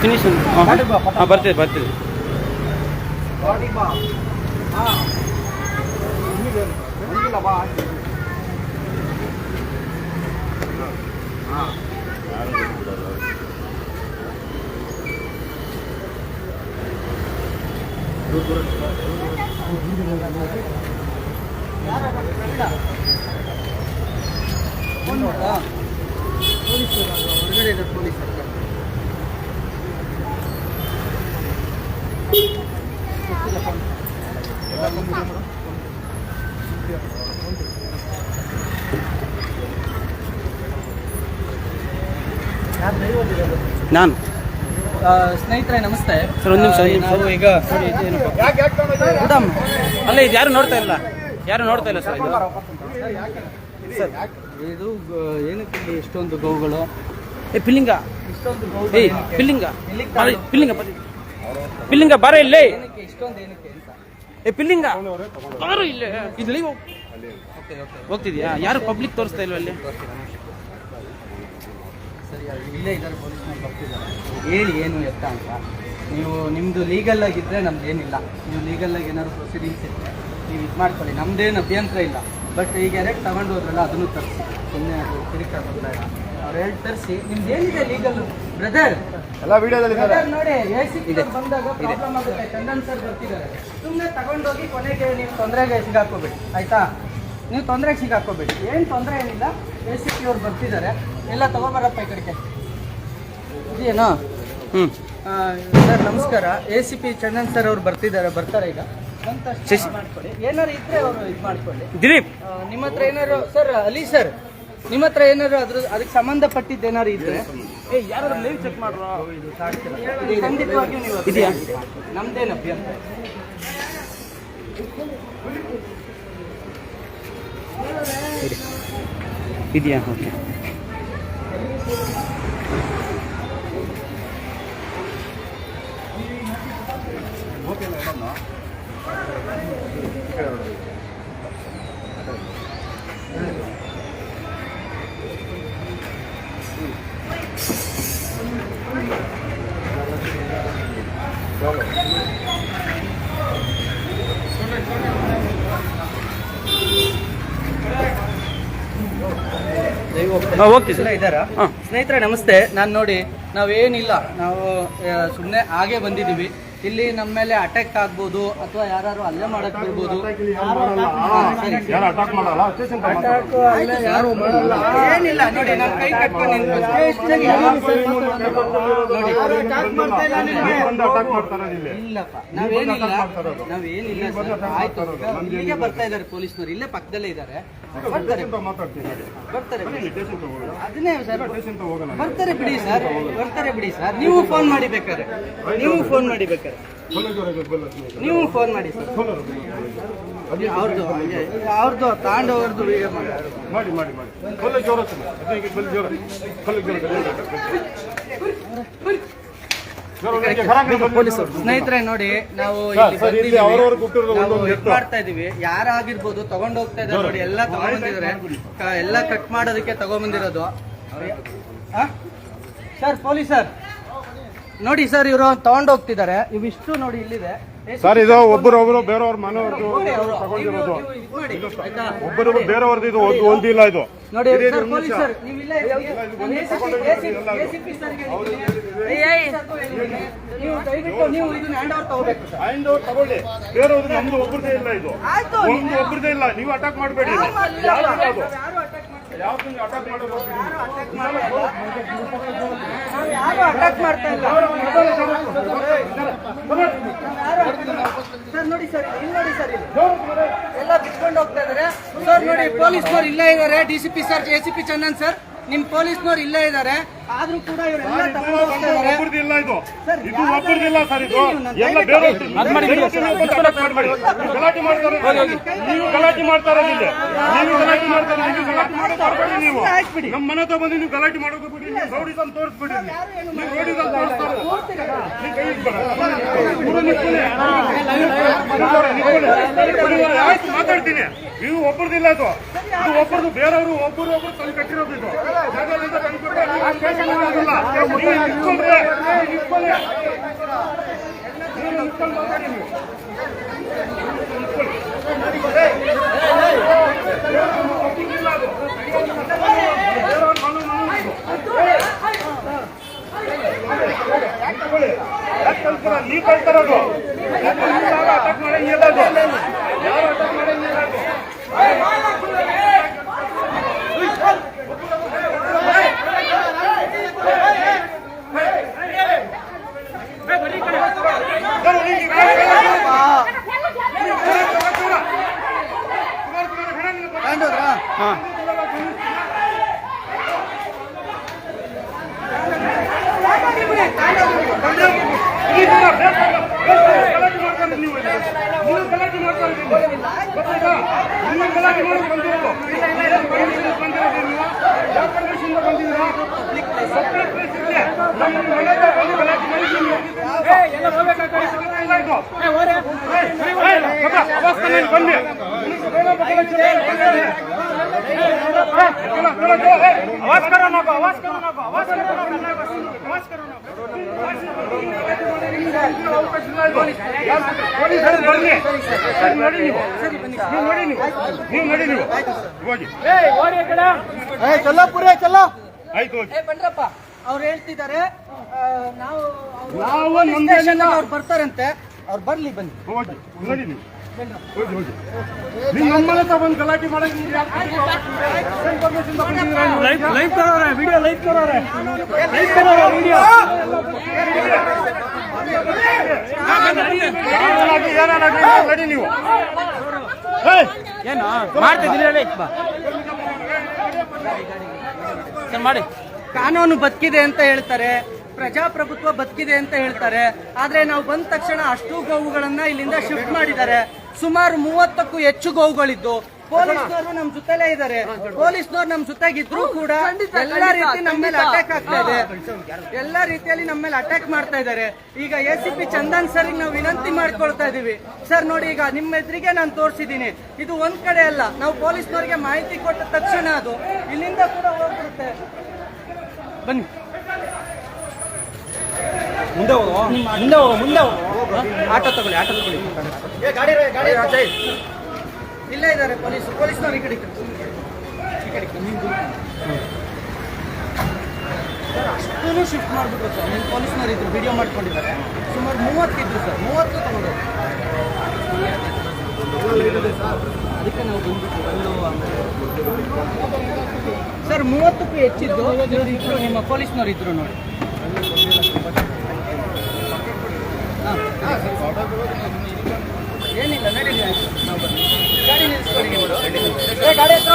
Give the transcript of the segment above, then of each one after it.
Finish ಹಾಂ ಬರ್ತೀವಿ ಬರ್ತೀವಿ. ನಾನು ಸ್ನೇಹಿತರೆ ನಮಸ್ತೆ ಸರ್. ಒಂದು ನಿಮಿಷ ನಾವು ಈಗ ಅಲ್ಲ ಇದು ಯಾರು ನೋಡ್ತಾ ಇಲ್ಲ, ಯಾರು ನೋಡ್ತಾ ಇಲ್ಲ ಸರ್. ಸರ್ ಇದು ಏನಕ್ಕೆ ಇಲ್ಲಿ ಇಷ್ಟೊಂದು ಗೋವುಗಳು? ಪಿಲ್ಲಿಂಗ ಇಷ್ಟೊಂದು ಏಯ್ ಪಿಲ್ಲಿಂಗ ಪಿಲ್ಲಿಂಗ ಪಿಲ್ಲಿಂಗ ಬಾರ ಇಲ್ಲೇ. ಏನಕ್ಕೆ ಇಷ್ಟೊಂದು ಏನಕ್ಕೆ ಅಂತ? ಪಿಲ್ಲಿಂಗ ಬಾರು ಇಲ್ಲೇ. ಇದು ಓಕೆ ಹೋಗ್ತಿದ್ಯಾ? ಯಾರು ಪಬ್ಲಿಕ್ ತೋರಿಸ್ತಾ ಇಲ್ವ ಅಲ್ಲಿ? ಸರಿ, ಇಲ್ಲೇ ಇದ್ದಾರೆ, ಪೊಲೀಸ್ನವ್ರು ಬರ್ತಿದ್ದಾರೆ. ಹೇಳಿ ಏನು ಎತ್ತ ಅಂತ. ನೀವು ನಿಮ್ಮದು ಲೀಗಲ್ ಆಗಿದ್ದರೆ ನಮ್ದು ಏನಿಲ್ಲ. ನೀವು ಲೀಗಲ್ ಆಗಿ ಏನಾದ್ರು ಪ್ರೊಸೀಡಿಂಗ್ಸ್ ಇದ್ದರೆ ನೀವು ಇದು ಮಾಡ್ಕೊಳ್ಳಿ, ನಮ್ಮದೇನು ಅಭ್ಯಂತರ ಇಲ್ಲ. ಬಟ್ ಈಗ ಎರಡು ತಗೊಂಡು ಹೋದ್ರಲ್ಲ ಅದನ್ನು ತರಿಸಿ, ಸುಮ್ಮನೆ ಅದು ಕಿರಿಕ ಬೇಡ. ಅವ್ರು ಹೇಳಿ ತರಿಸಿ, ನಿಮ್ದು ಏನಿದೆ ಲೀಗಲ್ ಬ್ರದರ್ ಎಲ್ಲ ವಿಡಿಯೋದಲ್ಲಿ ನೋಡಿ. ACP ಬಂದಾಗ ಪ್ರಾಬ್ಲಮ್ ಆಗುತ್ತೆ. ಚಂದನ್ ಸರ್ ಬರ್ತಿದ್ದಾರೆ. ಸುಮ್ಮನೆ ತಗೊಂಡೋಗಿ ಕೊನೆಗೆ ನೀವು ತೊಂದರೆಗೆ ಸಿಗಾಕೋಬೇಡಿ, ಆಯಿತಾ? ನೀವು ತೊಂದರೆಗೆ ಸಿಗಾಕೋಬೇಡಿ, ಏನು ತೊಂದರೆ ಏನಿಲ್ಲ. ACP ಅವ್ರು ಬರ್ತಿದ್ದಾರೆ, ಎಲ್ಲ ತಗೋಬರಪ್ಪ ಈ ಕಡೆಗೆ. ಇದೇನೋ? ಸರ್ ನಮಸ್ಕಾರ. ACP ಚಂದನ್ ಸರ್ ಅವ್ರು ಬರ್ತಾರೆ ಈಗ. ಬಂತಷ್ಟು ಮಾಡ್ಕೊಳ್ಳಿ. ಏನಾರು ಇದ್ರೆ ಅವರು ಇದು ಮಾಡ್ಕೊಳ್ಳಿ. ದಿಲೀಪ್ ನಿಮ್ಮ ಹತ್ರ ಏನಾರು ಸರ್, ಅಲಿ ಸರ್ ನಿಮ್ಮ ಹತ್ರ ಏನಾರು ಅದಕ್ಕೆ ಸಂಬಂಧಪಟ್ಟಿದ್ದು ಏನಾರು ಇದ್ರೆ ಯಾರು ಲೈವ್ ಚೆಕ್ ಮಾಡ್ರೋ. ಖಂಡಿತವಾಗಿಯೂ ನೀವು ಇದೆಯಾ? ನಮ್ದೇನು ಅಭ್ಯಂತರ ಇದೆಯಾ? ಓಕೆ. ಹೋಗ್ತೀವಿ ಸರ್. ಇದ್ದಾರಾ? ಸ್ನೇಹಿತರೆ ನಮಸ್ತೆ. ನಾನು ನೋಡಿ, ನಾವೇನಿಲ್ಲ, ನಾವು ಸುಮ್ಮನೆ ಹಾಗೆ ಬಂದಿದ್ದೀವಿ. ಇಲ್ಲಿ ನಮ್ಮ ಮೇಲೆ ಅಟ್ಯಾಕ್ ಆಗ್ಬೋದು ಅಥವಾ ಯಾರು ಹಲ್ಲೆ ಮಾಡಕ್ ಬರ್ಬೋದು. ಏನಿಲ್ಲ ನೋಡಿ, ನಾನು ಕೈ ಕಟ್ಕೊಂಡು ಇಲ್ಲಪ್ಪ, ನಾವೇನಿಲ್ಲ ಸರ್. ಆಯ್ತು, ಇಲ್ಲಿಗೆ ಬರ್ತಾ ಇದ್ದಾರೆ ಪೊಲೀಸ್ನವ್ರು, ಇಲ್ಲೇ ಪಕ್ಕದಲ್ಲೇ ಇದ್ದಾರೆ. ಬರ್ತಾರೆ ಅದನ್ನೇ ಸರ್, ಬರ್ತಾರೆ ಬಿಡಿ ಸರ್, ಬರ್ತಾರೆ ಬಿಡಿ ಸರ್. ನೀವು ಫೋನ್ ಮಾಡಿ ಬೇಕಾದ್ರೆ, ನೀವು ಫೋನ್ ಮಾಡಿ ಸರ್. ಅವ್ರದ್ದು ತಾಂಡವ್ರದ್ದು ವಿಡಿಯೋ ಮಾಡಿ. ಸ್ನೇಹಿತರೆ ನೋಡಿ, ನಾವು ಮಾಡ್ತಾ ಇದೀವಿ. ಯಾರಾಗಿರ್ಬೋದು ತಗೊಂಡ್ ಹೋಗ್ತಾ ಇದ್ದಾರೆ ನೋಡಿ, ಎಲ್ಲ ತಗೊಂಡ್ಬಂದಿದ್ದಾರೆ. ಎಲ್ಲ ಕಟ್ ಮಾಡೋದಕ್ಕೆ ತಗೊಂಡ್ಬಂದಿರೋದು ಸರ್. ಪೊಲೀಸರ್ ನೋಡಿ ಸರ್, ಇವರು ತಗೊಂಡು ಹೋಗ್ತಿದ್ದಾರೆ. ಇವಿಷ್ಟು ನೋಡಿ ಇಲ್ಲಿದೆ ಸರ್. ಇದು ಒಬ್ಬರೊಬ್ರು ಬೇರೆಯವ್ರ ಮನೆಯವ್ರದ್ದು ತಗೊಂಡಿರೋದು, ಒಬ್ಬರು ಬೇರೆಯವ್ರದ್ದು. ಇದು ಒಂದಿಲ್ಲ ಇದು ನೋಡಿ ಸರ್. ಪೊಲೀಸರ್ ನೀವು ಇಲ್ಲೇ ನೀವು ದಯವಿಟ್ಟು ನೀವು ಇದನ್ನ ಹ್ಯಾಂಡ್ ಓವರ್ ತಗೋಬೇಕು ಸರ್. ಹ್ಯಾಂಡ್ ಓವರ್ ತಗೊಳ್ಳಿ. ಬೇರೆಯವ್ರದ್ದು ನಮ್ದು ಒಬ್ಬರದೇ ಇಲ್ಲ, ಇದು ಒಂದು ಒಬ್ಬರದೇ ಇಲ್ಲ. ನೀವು ಅಟ್ಯಾಕ್ ಮಾಡಬೇಡಿ. ಯಾರು ಅಟ್ಯಾಕ್ ಮಾಡೋದು? ಅಟ್ಯಾಕ್ ಮಾಡ್ತಾ ಇಲ್ಲ ಸರ್. ನೋಡಿ ಸರ್, ಇಲ್ಲಿ ನೋಡಿ ಸರ್, ಇಲ್ಲಿ ಎಲ್ಲ ಬಿಟ್ಕೊಂಡು ಹೋಗ್ತಾ ಇದಾರೆ ಸರ್. ನೋಡಿ, ಪೊಲೀಸ್ನವ್ರು ಇಲ್ಲೇ ಇದ್ದಾರೆ. DCP sir, ACP Chandan sir, ನಿಮ್ ಪೊಲೀಸ್ನವ್ರು ಇಲ್ಲೇ ಇದ್ದಾರೆ. ಆದ್ರೂ ಕೂಡ ಇವರೆಲ್ಲ ತಗೊಂಡು ಹೋಗ್ತಾ ಇದ್ದಾರೆ. ಒಬ್ಬರದಿಲ್ಲ ಇದು, ಇದು ಒಬ್ಬರದಿಲ್ಲ ಸರ್. ಇದು ಎಲ್ಲ ಬೇರೆ ಗಲಾಟೆ ಮಾಡ್ತಾರೆ. ನೀವು ಗಲಾಟೆ ಮಾಡ್ತಾರೆ, ನೀವು ಗಲಾಟೆ ಮಾಡ್ತಾರೆ. ನೀವು ಗಲಾಟೆ ಮಾಡೋದು ನೀವು ನಮ್ಮ ಮನೆ ಹತ್ರ ಬಂದು ನೀವು ಗಲಾಟೆ ಮಾಡೋದು ಬಿಡಿ. ನೀವು ರೌಡಿಸಮ್ ತೋರಿಸ್ಬಿಡಿ. ನೀವು ರೌಡಿಸಮ್ ತೋರಿಸ್ತಾರೆ. ಮಾತಾಡ್ತೀನಿ. ನೀವು ಒಬ್ಬರದಿಲ್ಲ, ಇದು ಒಬ್ಬರದು ಬೇರೆಯವರು ಒಬ್ಬರು ತಂದು ಕಟ್ಟಿರೋದು. ಇದು ನೀವ್ ಕಳ್ತಾರದು ಅಟ್ಯಾಕ್ ಮಾಡಂಗಿಲ್ಲ ಅದು ಯಾರು ಅಟ್ಯಾಕ್ ಮಾಡಂಗಿಲ್ಲ ಅದು आवाज करो ना आवाज करो ना आवाज करो ना ಆಯ್ತು ಬಂದ್ರಪ್ಪ ಅವ್ರು ಹೇಳ್ತಿದ್ದಾರೆ ನಾವು ನಾವು ಅವ್ರು ಬರ್ತಾರಂತೆ ಅವ್ರು ಬರ್ಲಿ ಬನ್ನಿ ಹೋಗಿ ನೋಡಿ ನೀವು ಹೋಗಿ ಹೋಗಿ ನೀವು ನಮ್ಮನೆ ತಗೊಂಡು ಗಲಾಟೆ ಮಾಡಂಗಿಲ್ಲ लाइव करो रहे वीडियो लाइव करो रहे वीडियो ನಡಿ ನೀವು ಏನು ಮಾಡ್ತಿದ್ದೀರಿ ಮಾಡಿ ಕಾನೂನು ಬದುಕಿದೆ ಅಂತ ಹೇಳ್ತಾರೆ, ಪ್ರಜಾಪ್ರಭುತ್ವ ಬದುಕಿದೆ ಅಂತ ಹೇಳ್ತಾರೆ. ಆದ್ರೆ ನಾವು ಬಂದ ತಕ್ಷಣ ಅಷ್ಟು ಗೋವುಗಳನ್ನ ಇಲ್ಲಿಂದ ಶಿಫ್ಟ್ ಮಾಡಿದ್ದಾರೆ. ಸುಮಾರು 30ಕ್ಕೂ ಹೆಚ್ಚು ಗೋವುಗಳಿದ್ದು ಪೊಲೀಸ್ನವರು ನಮ್ ಜೊತೆಲೇ ಇದ್ದಾರೆ. ಪೊಲೀಸ್ನವ್ರು ನಮ್ ಜೊತೆಗಿದ್ರು ಕೂಡ ಎಲ್ಲಾ ರೀತಿ ನಮ್ಮ ಮೇಲೆ ಅಟ್ಯಾಕ್ ಆಗ್ತಾ ಇದೆ, ಎಲ್ಲಾ ರೀತಿಯಲ್ಲಿ ನಮ್ಮ ಮೇಲೆ ಅಟ್ಯಾಕ್ ಮಾಡ್ತಾ ಇದ್ದಾರೆ. ಈಗ ACP ಚಂದನ್ ಸರ್ ನಾವು ವಿನಂತಿ ಮಾಡ್ಕೊಳ್ತಾ ಇದೀವಿ. ಸರ್ ನೋಡಿ, ಈಗ ನಿಮ್ಮ ಎದುರಿಗೆ ನಾನು ತೋರಿಸಿದ್ದೀನಿ, ಇದು ಒಂದ್ ಕಡೆ ಅಲ್ಲ. ನಾವು ಪೊಲೀಸ್ನವರಿಗೆ ಮಾಹಿತಿ ಕೊಟ್ಟ ತಕ್ಷಣ ಅದು ಇಲ್ಲಿಂದ ಕೂಡ ಹೋಗ್ಬಿಡುತ್ತೆ. ಬನ್ನಿ ಮುಂದೆ ಹೋಗೋ ಮುಂದೆ ಹೋಗೋ ಆಟೋ ತಗೊಳ್ಳಿ ಇಲ್ಲೇ ಇದ್ದಾರೆ ಪೊಲೀಸ್ನವ್ರು. ಈ ಕಡೆ ಸರ್ ಅಷ್ಟೂ ಶಿಫ್ಟ್ ಮಾಡ್ಬಿಟ್ರು ಸರ್. ನಿಮ್ಮ ಪೊಲೀಸ್ನವ್ರು ಇದ್ರು, ವಿಡಿಯೋ ಮಾಡ್ಕೊಂಡಿದ್ದಾರೆ. ಸುಮಾರು 30 ಇದ್ರು ಸರ್, 30 ತಗೊಂಡು ಅದಕ್ಕೆ ನಾವು ಬಂದ್ಬಿಟ್ಟು ಸರ್ 30ಕ್ಕೂ ಹೆಚ್ಚಿದ್ದು ಇದ್ರು. ನಿಮ್ಮ ಪೊಲೀಸ್ನವ್ರು ಇದ್ರು ನೋಡಿ. ಏನಿಲ್ಲ, ನಡೀಲಿ, ಆಯ್ತು ನಾವು ಬರ್ತೀವಿ. ಗಾಡಿ ನಿಲ್ಲಿಸ್ಕೊಳ್ಳಿ ನೀವು. ಗಾಡಿ ಹತ್ರ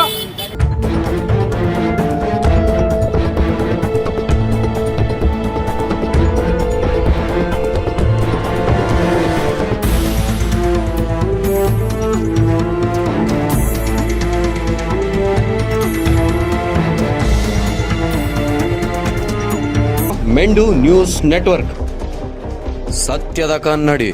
ಮೆಂಡು ನ್ಯೂಸ್ ನೆಟ್ವರ್ಕ್ ಸತ್ಯದ ಕನ್ನಡಿ.